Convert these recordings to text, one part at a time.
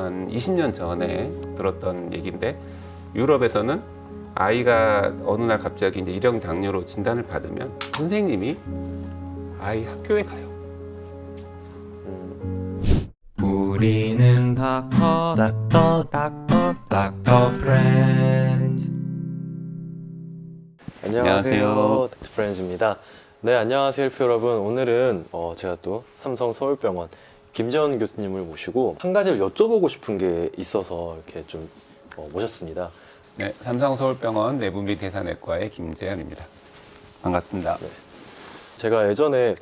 한 20년 전에 들었던 얘기인데, 유럽에서는 아이가 어느 날 갑자기 이제 일형 당뇨로 진단을 받으면 선생님이 아이 학교에 가요. 우리는 닥터 프렌즈. 안녕하세요. 닥터 프렌즈입니다. 네, 안녕하세요, 헬프 여러분. 오늘은 제가 또 삼성 서울병원 김재원 교수님을 모시고 한 가지를 여쭤보고 싶은 게 있어서 이렇게 좀 모셨습니다. 네, 삼성 서울병원 내분비 대사내과의 김재현입니다. 반갑습니다. 네. 제가 예전에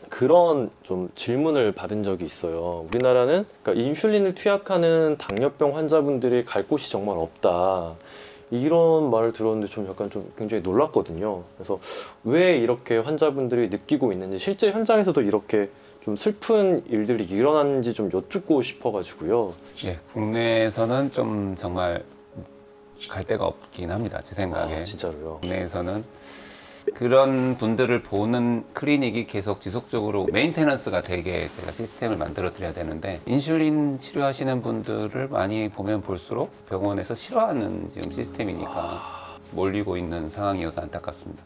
그런 좀 질문을 받은 적이 있어요. 우리나라는 그러니까 인슐린을 투약하는 당뇨병 환자분들이 갈 곳이 정말 없다. 이런 말을 들었는데 좀 약간 좀 굉장히 놀랐거든요. 그래서 왜 이렇게 환자분들이 느끼고 있는지, 실제 현장에서도 이렇게 좀 슬픈 일들이 일어나는지 좀 여쭙고 싶어가지고요. 예, 국내에서는 좀 정말 갈 데가 없긴 합니다. 제 생각에. 아, 진짜로요? 국내에서는 그런 분들을 보는 클리닉이 계속 지속적으로 메인테넌스가 되게 제가 시스템을 만들어 드려야 되는데, 인슐린 치료하시는 분들을 많이 보면 볼수록 병원에서 싫어하는 지금 시스템이니까 몰리고 있는 상황이어서 안타깝습니다.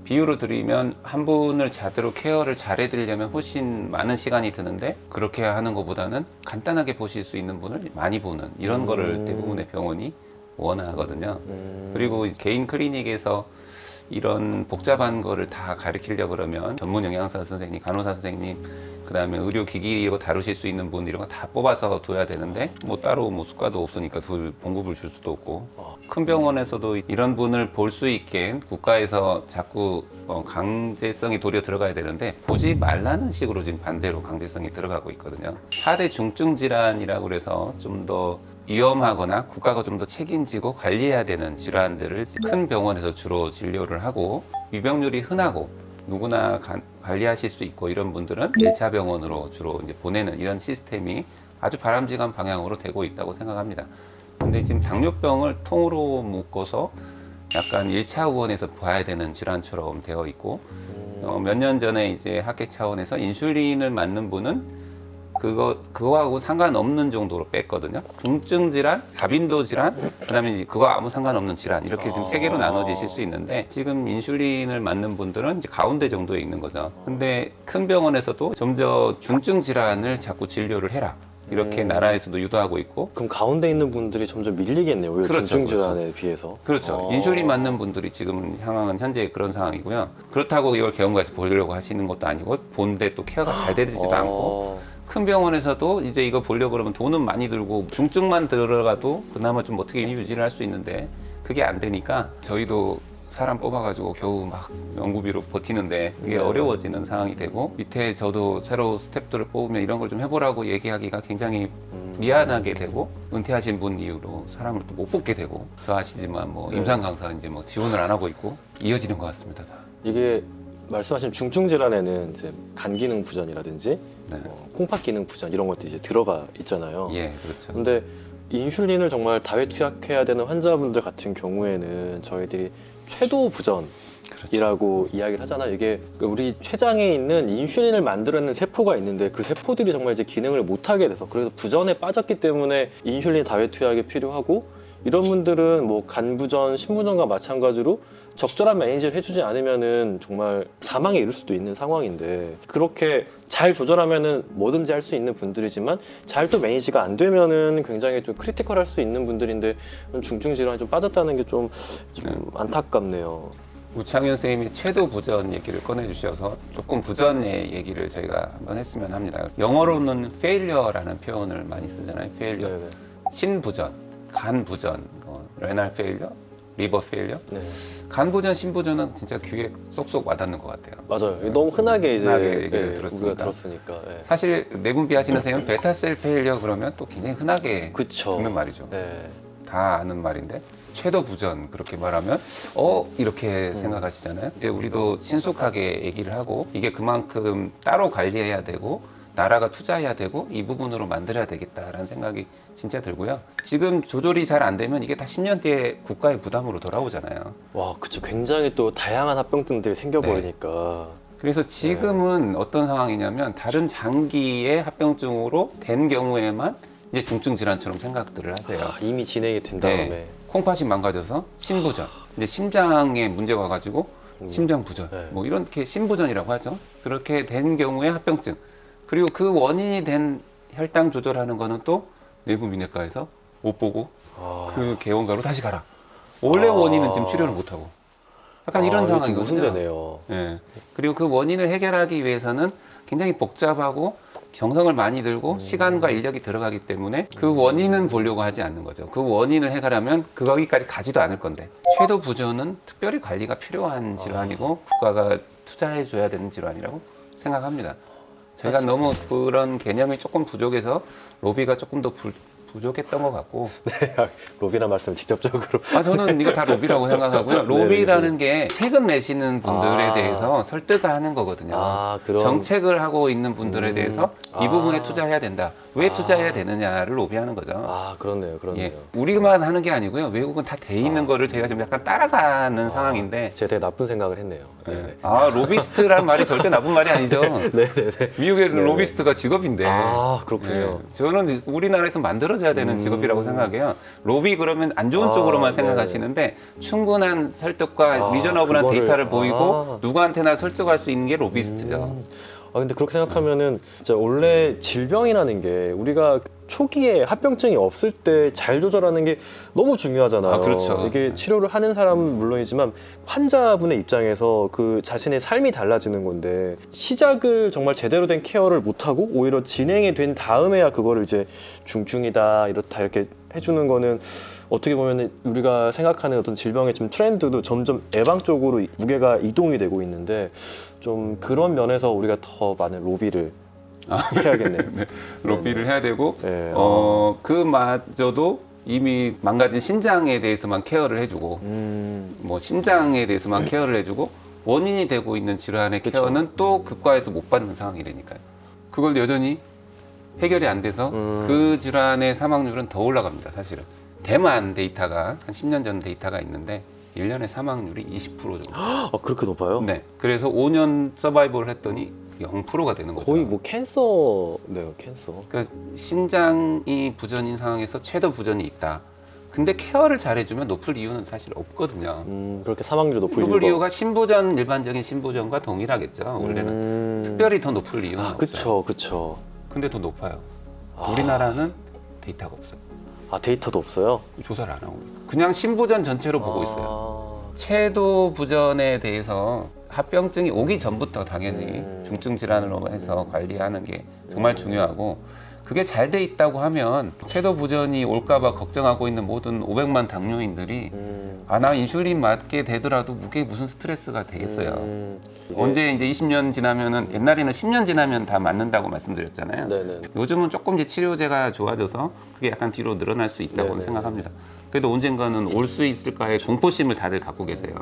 비유로 드리면 한 분을 제대로 케어를 잘 해드리려면 훨씬 많은 시간이 드는데, 그렇게 하는 것보다는 간단하게 보실 수 있는 분을 많이 보는 이런 거를 대부분의 병원이 원하거든요. 그리고 개인 클리닉에서 이런 복잡한 거를 다 가르치려고 그러면 전문 영양사 선생님, 간호사 선생님, 그 다음에 의료기기 이거 다루실 수 있는 분 이런 거 다 뽑아서 둬야 되는데, 뭐 따로 뭐 수가도 없으니까 봉급을 줄 수도 없고, 큰 병원에서도 이런 분을 볼 수 있게 국가에서 자꾸 강제성이 도려 들어가야 되는데, 보지 말라는 식으로 지금 반대로 강제성이 들어가고 있거든요. 4대 중증 질환이라고 그래서 좀 더 위험하거나 국가가 좀 더 책임지고 관리해야 되는 질환들을 큰 병원에서 주로 진료를 하고, 유병률이 흔하고 누구나 관리하실 수 있고 이런 분들은 1차 병원으로 주로 이제 보내는 이런 시스템이 아주 바람직한 방향으로 되고 있다고 생각합니다. 근데 지금 당뇨병을 통으로 묶어서 약간 1차 의원에서 봐야 되는 질환처럼 되어 있고, 몇 년 전에 이제 학회 차원에서 인슐린을 맞는 분은 그거하고 상관없는 정도로 뺐거든요. 중증 질환, 다빈도 질환, 그다음에 그거 아무 상관없는 질환, 이렇게 지금 세 개로 나눠지실 수 있는데, 지금 인슐린을 맞는 분들은 이제 가운데 정도에 있는 거죠. 근데 큰 병원에서도 점점 중증 질환을 자꾸 진료를 해라, 이렇게 나라에서도 유도하고 있고. 그럼 가운데 있는 분들이 점점 밀리겠네요. 오히려 그렇죠, 중증 질환에 비해서. 그렇죠. 인슐린 맞는 분들이 지금 향하는 현재 그런 상황이고요. 그렇다고 이걸 개원가에서 보려고 하시는 것도 아니고, 본데 또 케어가 잘 되지도 않고, 큰 병원에서도 이제 이거 보려고 그러면 돈은 많이 들고 중증만 들어가도 그나마 좀 어떻게 유지를 할 수 있는데, 그게 안 되니까 저희도 사람 뽑아가지고 겨우 막 연구비로 버티는데 그게 어려워지는 상황이 되고, 밑에 저도 새로 스태프들을 뽑으면 이런 걸 좀 해보라고 얘기하기가 굉장히 미안하게 되고, 은퇴하신 분 이후로 사람을 또 못 뽑게 되고, 저 아시지만 뭐 임상 강사 이제 뭐 지원을 안 하고 있고 이어지는 것 같습니다. 다. 이게 말씀하신 중증 질환에는 이제 간 기능 부전이라든지 네. 콩팥 기능 부전 이런 것들이 이제 들어가 있잖아요. 예, 그렇죠. 근데 인슐린을 정말 다회 투약해야 되는 환자분들 같은 경우에는 저희들이 쇄도 부전이라고 그렇죠. 이야기를 하잖아요. 이게 우리 췌장에 있는 인슐린을 만들어내는 세포가 있는데, 그 세포들이 정말 이제 기능을 못하게 돼서, 그래서 부전에 빠졌기 때문에 인슐린 다회 투약이 필요하고, 이런 분들은 뭐 간 부전, 심부전과 마찬가지로 적절한 매니지를 해주지 않으면은 정말 사망에 이를 수도 있는 상황인데, 그렇게 잘 조절하면은 뭐든지 할 수 있는 분들이지만 잘 또 매니지가 안 되면은 굉장히 좀 크리티컬할 수 있는 분들인데, 중증 질환이 좀 빠졌다는 게 좀 안타깝네요. 우창현 선생님이 쇄도 부전 얘기를 꺼내주셔서 조금 부전의 얘기를 저희가 한번 했으면 합니다. 영어로는 failure라는 표현을 많이 쓰잖아요. failure. 네네. 신부전, 간 부전, renal failure, liver failure. 네. 간 부전, 신부전은 진짜 귀에 쏙쏙 와닿는 것 같아요. 맞아요. 너무 흔하게 이제 흔하게 얘기를 들었으니까. 우리가 들었으니까. 네. 사실 내분비 하시는 선생님은 베타셀 페일리어 그러면 또 굉장히 흔하게 그쵸. 듣는 말이죠. 네. 다 아는 말인데, 쇄도 부전 그렇게 말하면 이렇게 생각하시잖아요. 이제 우리도 신속하게 얘기를 하고, 이게 그만큼 따로 관리해야 되고 나라가 투자해야 되고 이 부분으로 만들어야 되겠다라는 생각이 진짜 들고요. 지금 조절이 잘 안 되면 이게 다 10년 뒤에 국가의 부담으로 돌아오잖아요. 와, 그쵸. 굉장히 또 다양한 합병증들이 생겨버리니까. 그래서 지금은 어떤 상황이냐면, 다른 장기의 합병증으로 된 경우에만 이제 중증 질환처럼 생각들을 하세요. 아, 이미 진행이 된 다음에. 네. 콩팥이 망가져서 심부전, 이제 심장에 문제가 와가지고 심장 부전, 네. 뭐 이렇게 심부전이라고 하죠. 그렇게 된 경우에 합병증. 그리고 그 원인이 된 혈당 조절하는 거는 또 내부민외과에서 못 보고 아. 그 개원가로 다시 가라. 원래 아. 원인은 지금 치료를 못 하고. 약간 이런 이게 좀 상황이거든요. 모순되네요. 예. 그리고 그 원인을 해결하기 위해서는 굉장히 복잡하고 정성을 많이 들고 시간과 인력이 들어가기 때문에 그 원인은 보려고 하지 않는 거죠. 그 원인을 해결하면 거기까지 가지도 않을 건데 쇄도 부전은 특별히 관리가 필요한 질환이고 국가가 투자해 줘야 되는 질환이라고 생각합니다. 저희가 너무 그런 개념이 조금 부족해서 로비가 조금 더 부족했던 것 같고. 로비란 말씀을 직접적으로. 저는 이거 다 로비라고 생각하고요. 로비라는 게 세금 내시는 분들에 아. 대해서 설득하는 거거든요. 아, 그런. 정책을 하고 있는 분들에 대해서 이 아. 부분에 투자해야 된다. 왜 아. 투자해야 되느냐를 로비하는 거죠. 아, 그렇네요. 그렇네요. 예, 우리만 하는 게 아니고요. 외국은 다 돼 있는 거를 제가 지금 약간 따라가는 상황인데. 제가 되게 나쁜 생각을 했네요. 예. 로비스트란 말이 절대 나쁜 말이 아니죠. 네네네. 미국의 네네. 로비스트가 직업인데. 아, 그렇군요. 예, 저는 우리나라에서 만들어져야 되는 직업이라고 생각해요. 로비 그러면 안 좋은 아, 쪽으로만 네. 생각하시는데 충분한 설득과 아, 리저너블한 그거를- 데이터를 보이고 아. 누구한테나 설득할 수 있는 게 로비스트죠. 근데 그렇게 생각하면은 진짜 원래 질병이라는 게 우리가 초기에 합병증이 없을 때 잘 조절하는 게 너무 중요하잖아요. 아, 그렇죠. 이게 네. 치료를 하는 사람은 물론이지만 환자분의 입장에서 그 자신의 삶이 달라지는 건데 시작을 정말 제대로 된 케어를 못하고 오히려 진행이 된 다음에야 그거를 이제 중증이다 이렇다 이렇게 해주는 거는 어떻게 보면 우리가 생각하는 어떤 질병의 좀 트렌드도 점점 예방 쪽으로 무게가 이동이 되고 있는데 좀 그런 면에서 우리가 더 많은 로비를 해야겠네요. 로비를 해야 되고 네. 그마저도 이미 망가진 신장에 대해서만 케어를 해주고 뭐 심장에 대해서만 케어를 해주고 원인이 되고 있는 질환의 그쵸. 케어는 또 국가에서 못 받는 상황이라니까요. 그걸 여전히 해결이 안 돼서 그 질환의 사망률은 더 올라갑니다. 사실은 대만 데이터가 한 10년 전 데이터가 있는데 1년에 사망률이 20% 정도. 그렇게 높아요? 네. 그래서 5년 서바이벌을 했더니 0%가 되는 거죠. 거의 뭐 캔서네요, 캔서. 그러니까 신장이 부전인 상황에서 췌도 부전이 있다. 근데 케어를 잘해주면 높을 이유는 사실 없거든요. 그렇게 사망률이 높을 높을 이유가. 이유가 신부전 일반적인 신부전과 동일하겠죠. 원래는 특별히 더 높을 이유는 없어요. 그쵸, 그쵸. 근데 더 높아요. 아. 우리나라는 데이터가 없어요. 데이터도 없어요? 조사를 안 하고 있어요. 그냥 신부전 전체로 보고 있어요. 췌도 부전에 대해서 합병증이 오기 전부터 당연히 중증 질환으로 해서 관리하는 게 정말 중요하고 그게 잘 돼 있다고 하면 췌도 부전이 올까봐 걱정하고 있는 모든 500만 당뇨인들이 나 인슐린 맞게 되더라도 그게 무슨 스트레스가 되겠어요. 언제 이제 20년 지나면은 옛날에는 10년 지나면 다 맞는다고 말씀드렸잖아요. 네네. 요즘은 조금 이제 치료제가 좋아져서 그게 약간 뒤로 늘어날 수 있다고 네네. 생각합니다. 그래도 언젠가는 올 수 있을까의 공포심을 다들 갖고 계세요.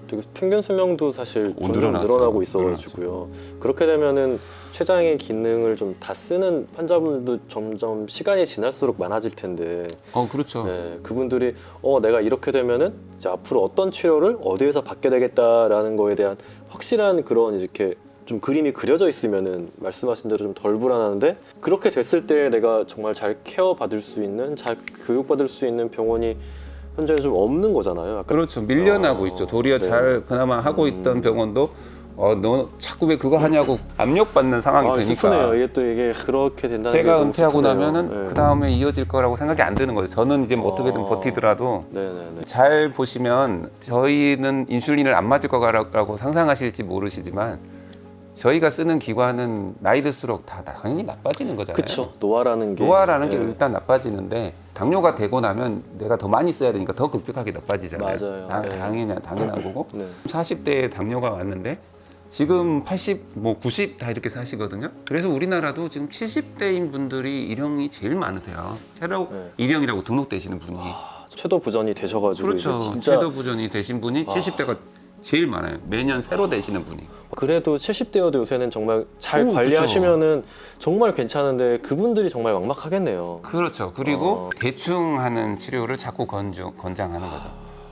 되게 평균 수명도 사실 점점 늘어났죠. 늘어나고 있어가지고요. 그렇게 되면은 췌장의 기능을 좀 다 쓰는 환자분들도 점점 시간이 지날수록 많아질 텐데, 그렇죠. 네, 그분들이 내가 이렇게 되면은 이제 앞으로 어떤 치료를 어디에서 받게 되겠다라는 거에 대한 확실한 그런 이렇게 좀 그림이 그려져 있으면은 말씀하신 대로 좀 덜 불안한데 그렇게 됐을 때 내가 정말 잘 케어 받을 수 있는, 잘 교육 받을 수 있는 병원이 현재 좀 없는 거잖아요. 약간. 그렇죠. 밀려나고 있죠. 도리어 네. 잘 그나마 하고 있던 병원도 너 자꾸 왜 그거 하냐고 압력받는 상황이 되니까. 슬프네요. 이게 그렇게 된다는 게 제가 너무 은퇴하고 슬프네요. 나면은 네. 그 다음에 이어질 거라고 생각이 안 드는 거죠. 저는 이제 뭐 어떻게든 버티더라도 네네네. 잘 보시면 저희는 인슐린을 안 맞을 거라고 상상하실지 모르시지만 저희가 쓰는 기관은 나이 들수록 다 당연히 나빠지는 거잖아요. 그쵸. 노화라는 게. 노화라는 게 네. 일단 나빠지는데 당뇨가 되고 나면 내가 더 많이 써야 되니까 더 급격하게 나빠지잖아요. 맞아요. 네. 당연한 거고. 네. 40대에 당뇨가 왔는데 지금 80, 뭐 90 다 이렇게 사시거든요. 그래서 우리나라도 지금 70대인 분들이 일형이 제일 많으세요. 새로 네. 일형이라고 등록되시는 분이. 췌도 부전이 되셔가지고 그렇죠. 이제 진짜 섀도 부전이 되신 분이 70대가 제일 많아요. 매년 새로 되시는 분이. 그래도 70대여도 요새는 정말 잘 오, 관리하시면은 정말 괜찮은데 그분들이 정말 막막하겠네요. 그렇죠. 그리고 대충 하는 치료를 자꾸 권장하는 거죠.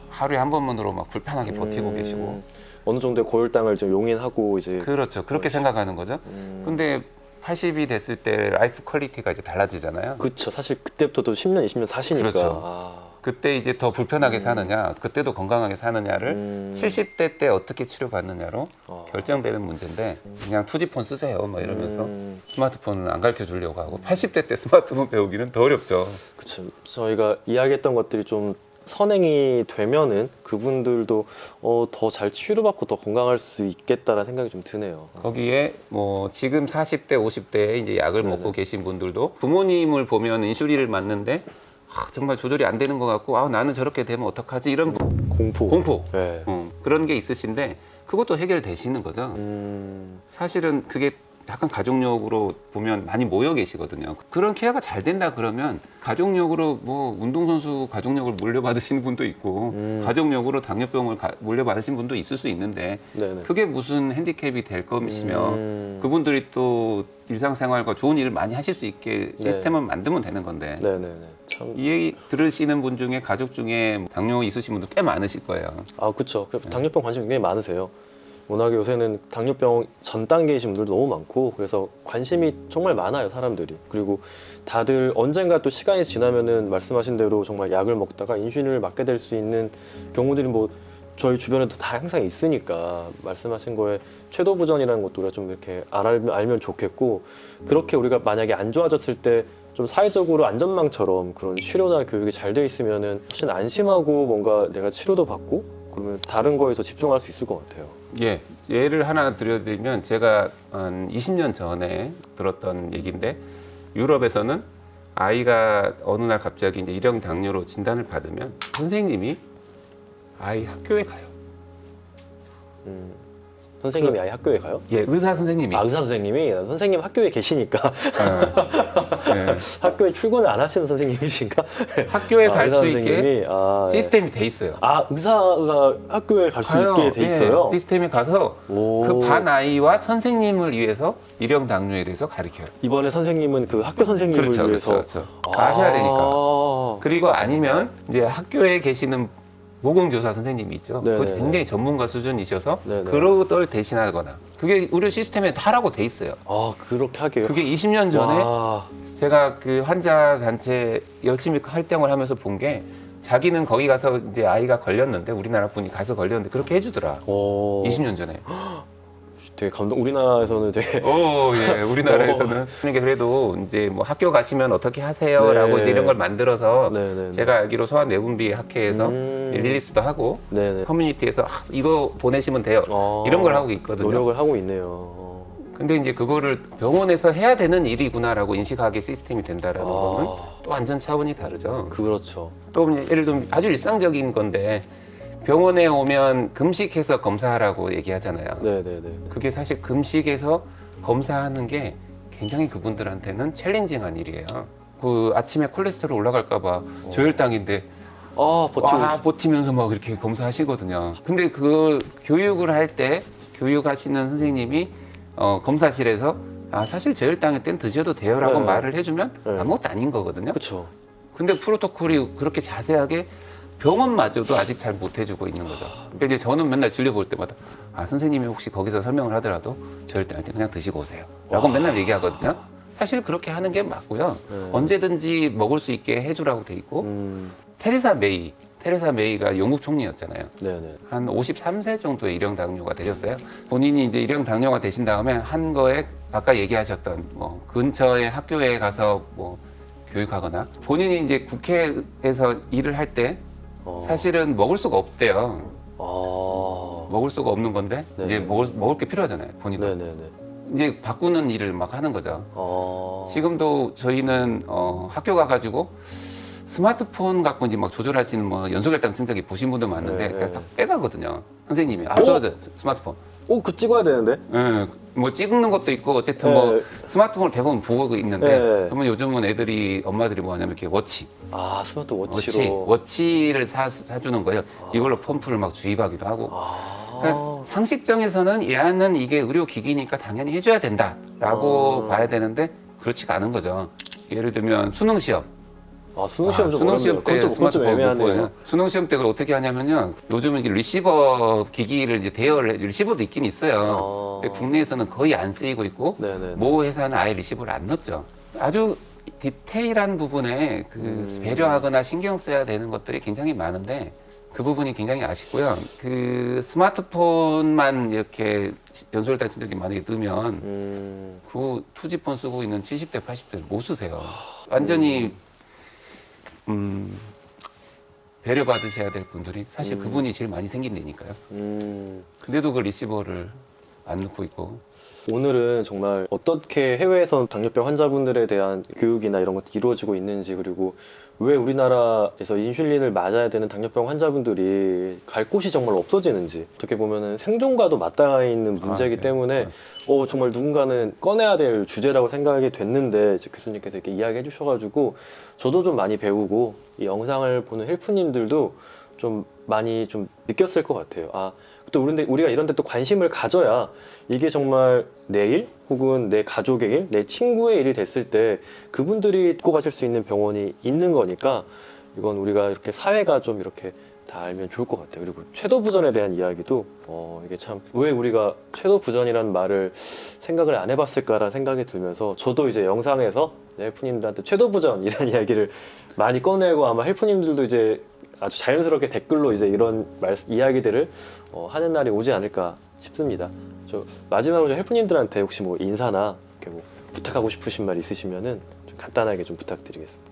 하루에 한 번만으로 막 불편하게 버티고 계시고. 어느 정도의 고혈당을 좀 용인하고 이제 그렇죠. 그렇게 생각하는 거죠. 근데 80이 됐을 때 라이프 퀄리티가 이제 달라지잖아요. 그쵸. 사실 그때부터 또 10년, 20년 사시니까. 그렇죠. 아. 그때 이제 더 불편하게 사느냐, 그때도 건강하게 사느냐를 70대 때 어떻게 치료받느냐로 결정되는 문제인데 그냥 투지폰 쓰세요 뭐 이러면서 스마트폰은 안 가르쳐 주려고 하고 80대 때 스마트폰 배우기는 더 어렵죠. 그쵸. 저희가 이야기했던 것들이 좀 선행이 되면은 그분들도 더 잘 치료받고 더 건강할 수 있겠다라는 생각이 좀 드네요. 거기에 뭐 지금 40대, 50대에 이제 약을 네네. 먹고 계신 분들도 부모님을 보면 인슐린을 맞는데 정말 조절이 안 되는 것 같고 나는 저렇게 되면 어떡하지 이런 공포 네. 그런 게 있으신데 그것도 해결되시는 거죠. 사실은 그게 약간 가족력으로 보면 많이 모여 계시거든요. 그런 케어가 잘 된다 그러면 가족력으로 뭐 운동선수 가족력을 물려받으시는 분도 있고 가족력으로 당뇨병을 물려받으신 분도 있을 수 있는데 네네. 그게 무슨 핸디캡이 될 것이며 그분들이 또 일상생활과 좋은 일을 많이 하실 수 있게 시스템을 만들면 되는 건데 네네네. 참. 이 얘기 들으시는 분 중에 가족 중에 당뇨 있으신 분도 꽤 많으실 거예요. 아, 그쵸. 당뇨병 관심 굉장히 많으세요. 워낙에 요새는 당뇨병 전 단계이신 분들도 너무 많고 그래서 관심이 정말 많아요, 사람들이. 그리고 다들 언젠가 또 시간이 지나면은 말씀하신 대로 정말 약을 먹다가 인슐린을 맞게 될 수 있는 경우들이 뭐 저희 주변에도 다 항상 있으니까 말씀하신 거에 쇄도부전이라는 것도 우리가 좀 이렇게 알면 좋겠고 그렇게 우리가 만약에 안 좋아졌을 때 좀 사회적으로 안전망처럼 그런 치료나 교육이 잘 돼 있으면은 훨씬 안심하고 뭔가 내가 치료도 받고 그러면 다른 거에서 집중할 수 있을 것 같아요. 예, 예를 하나 드려드리면 제가 한 20년 전에 들었던 얘기인데 유럽에서는 아이가 어느 날 갑자기 이제 일형 당뇨로 진단을 받으면 선생님이 아이 학교에 가요. 선생님이 아예 학교에 가요? 예, 의사 선생님이. 아, 의사 선생님이? 선생님 학교에 계시니까 예. 학교에 출근을 안 하시는 선생님이신가? 학교에 갈 의사 수 있게 선생님이? 예. 시스템이 돼 있어요. 아, 의사가 학교에 갈 수 있게 돼 있어요? 예, 시스템에 가서 오. 그 반 아이와 선생님을 위해서 일형 당뇨에 대해서 가르쳐요. 이번에 선생님은 그 학교 선생님을 그렇죠, 위해서 그렇죠. 아셔야 되니까. 아. 그리고 아니면 이제 학교에 계시는 보건교사 선생님이 있죠. 네네네. 그거 굉장히 전문가 수준이셔서 네네. 그걸 대신하거나 그게 의료 시스템에 하라고 돼 있어요. 아, 그렇게 하게요? 그게 20년 전에 와. 제가 그 환자 단체 열심히 활동을 하면서 본 게 자기는 거기 가서 이제 아이가 걸렸는데 우리나라 분이 가서 걸렸는데 그렇게 해주더라. 오. 20년 전에. 되게 감동. 우리나라에서는 되게 예, 우리나라에서는 이게 그래도 이제 뭐 학교 가시면 어떻게 하세요라고 네. 이제 이런 걸 만들어서 네네네. 제가 알기로 소아내분비 학회에서 릴리스도 하고 네네. 커뮤니티에서 이거 보내시면 돼요. 이런 걸 하고 있거든요. 노력을 하고 있네요. 근데 이제 그거를 병원에서 해야 되는 일이구나라고 인식하게 시스템이 된다라는 거는 또 완전 차원이 다르죠. 그렇죠. 또 예를 들면 아주 일상적인 건데 병원에 오면 금식해서 검사하라고 얘기하잖아요. 네네네. 그게 사실 금식해서 검사하는 게 굉장히 그분들한테는 챌린징한 일이에요. 그 아침에 콜레스테롤 올라갈까봐 저혈당인데 버티면서 막 이렇게 검사하시거든요. 근데 그 교육을 할 때 교육하시는 선생님이 검사실에서 사실 저혈당일 땐 드셔도 돼요라고 네. 말을 해주면 네. 아무것도 아닌 거거든요. 그렇죠. 근데 프로토콜이 그렇게 자세하게 병원마저도 아직 잘 못 해주고 있는 거죠. 그러니까 이제 저는 맨날 진료 볼 때마다 선생님이 혹시 거기서 설명을 하더라도 저혈당일 때 그냥 드시고 오세요 라고 맨날 얘기하거든요. 사실 그렇게 하는 게 맞고요. 언제든지 먹을 수 있게 해주라고 돼 있고 테레사 메이가 영국 총리였잖아요. 네네. 한 53세 정도의 일형 당뇨가 되셨어요. 본인이 이제 일형 당뇨가 되신 다음에 한 거에 아까 얘기하셨던 뭐 근처의 학교에 가서 뭐 교육하거나 본인이 이제 국회에서 일을 할 때 사실은 먹을 수가 없대요. 먹을 수가 없는 건데 네. 이제 먹을 게 필요하잖아요. 본인은 네네네. 이제 바꾸는 일을 막 하는 거죠. 지금도 저희는 학교 가가지고 스마트폰 갖고 이제 막 조절하시는 뭐 연소결당 증상기 보신 분들 많은데 네. 그냥 다 빼가거든요. 선생님이 앞서서 스마트폰. 그 찍어야 되는데? 예, 뭐 찍는 것도 있고 어쨌든 네. 뭐 스마트폰을 대부분 보고 있는데 네. 그러면 요즘은 엄마들이 뭐 하냐면 이렇게 워치. 스마트 워치로. 워치를 사주는 거예요. 이걸로 펌프를 막 주입하기도 하고. 그러니까 상식적에서는 얘는 이게 의료기기니까 당연히 해줘야 된다라고 봐야 되는데 그렇지가 않은 거죠. 예를 들면 수능 시험. 수능 시험 좀 수능 어렵네요. 시험 때 그건 좀 스마트폰 못 애매하네요. 보여요. 수능 시험 때 그걸 어떻게 하냐면요. 요즘은 이제 리시버 기기를 이제 대여를 리시버도 있긴 있어요. 근데 국내에서는 거의 안 쓰이고 있고 네네. 모 회사는 아예 리시버를 안 넣죠. 아주 디테일한 부분에 그 배려하거나 신경 써야 되는 것들이 굉장히 많은데 그 부분이 굉장히 아쉽고요. 그 스마트폰만 이렇게 연소를 다친 적이 만약에 넣으면 그 투지폰 쓰고 있는 70대, 80대 못 쓰세요. 완전히 배려받으셔야 될 분들이 사실 그분이 제일 많이 생긴다니까요. 근데도 그 리시버를 안 넣고 있고. 오늘은 정말 어떻게 해외에서 당뇨병 환자분들에 대한 교육이나 이런 것도 이루어지고 있는지, 그리고 왜 우리나라에서 인슐린을 맞아야 되는 당뇨병 환자분들이 갈 곳이 정말 없어지는지, 어떻게 보면 생존과도 맞닿아 있는 문제이기 네. 때문에 정말 누군가는 꺼내야 될 주제라고 생각이 됐는데 이제 교수님께서 이렇게 이야기해 주셔가지고 저도 좀 많이 배우고 이 영상을 보는 헬프님들도 좀 많이 좀 느꼈을 것 같아요. 또 우리가 이런 데 또 관심을 가져야 이게 정말 내 일 혹은 내 가족의 일, 내 친구의 일이 됐을 때 그분들이 데리고 가실 수 있는 병원이 있는 거니까 이건 우리가 이렇게 사회가 좀 이렇게 다 알면 좋을 것 같아요. 그리고 췌도부전에 대한 이야기도 이게 참 왜 우리가 췌도부전이라는 말을 생각을 안 해봤을까라는 생각이 들면서 저도 이제 영상에서 헬프님들한테 췌도부전이라는 이야기를 많이 꺼내고 아마 헬프님들도 이제 아주 자연스럽게 댓글로 이제 이런 이야기들을 하는 날이 오지 않을까 싶습니다. 저 마지막으로 헬프님들한테 혹시 뭐 인사나 이렇게 뭐 부탁하고 싶으신 말 있으시면은 좀 간단하게 좀 부탁드리겠습니다.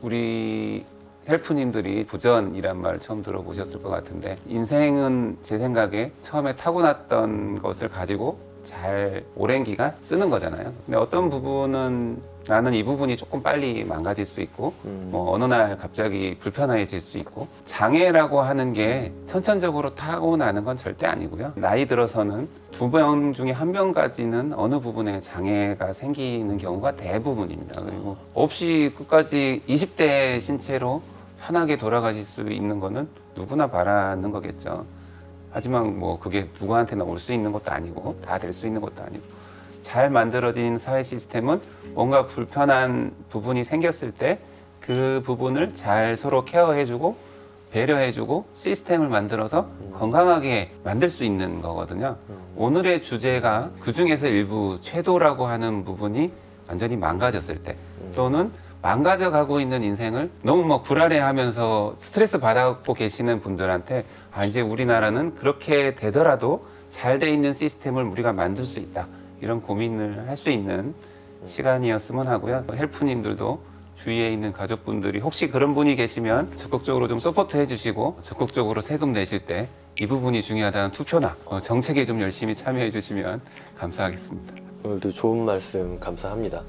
우리 헬프님들이 부전이란 말 처음 들어보셨을 것 같은데 인생은 제 생각에 처음에 타고났던 것을 가지고 잘 오랜 기간 쓰는 거잖아요. 근데 어떤 부분은 나는 이 부분이 조금 빨리 망가질 수 있고 뭐 어느 날 갑자기 불편해질 수 있고 장애라고 하는 게 선천적으로 타고나는 건 절대 아니고요. 나이 들어서는 2명 중에 1명까지는 어느 부분에 장애가 생기는 경우가 대부분입니다. 그리고 없이 끝까지 20대 신체로 편하게 돌아가실 수 있는 거는 누구나 바라는 거겠죠. 하지만 뭐 그게 누구한테나 올 수 있는 것도 아니고 다 될 수 있는 것도 아니고 잘 만들어진 사회 시스템은 뭔가 불편한 부분이 생겼을 때 그 부분을 잘 서로 케어해주고 배려해주고 시스템을 만들어서 건강하게 만들 수 있는 거거든요. 오늘의 주제가 그 중에서 일부 궤도라고 하는 부분이 완전히 망가졌을 때 또는 망가져가고 있는 인생을 너무 막 불안해하면서 스트레스 받고 계시는 분들한테 이제 우리나라는 그렇게 되더라도 잘 돼 있는 시스템을 우리가 만들 수 있다. 이런 고민을 할 수 있는 시간이었으면 하고요. 헬프님들도 주위에 있는 가족분들이 혹시 그런 분이 계시면 적극적으로 좀 서포트 해주시고 적극적으로 세금 내실 때 이 부분이 중요하다는 투표나 정책에 좀 열심히 참여해 주시면 감사하겠습니다. 오늘도 좋은 말씀 감사합니다.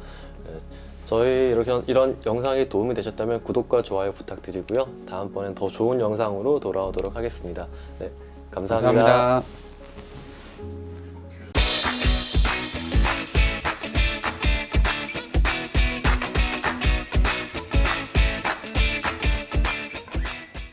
저희 이런 영상이 도움이 되셨다면 구독과 좋아요 부탁드리고요. 다음번엔 더 좋은 영상으로 돌아오도록 하겠습니다. 네, 감사합니다. 감사합니다.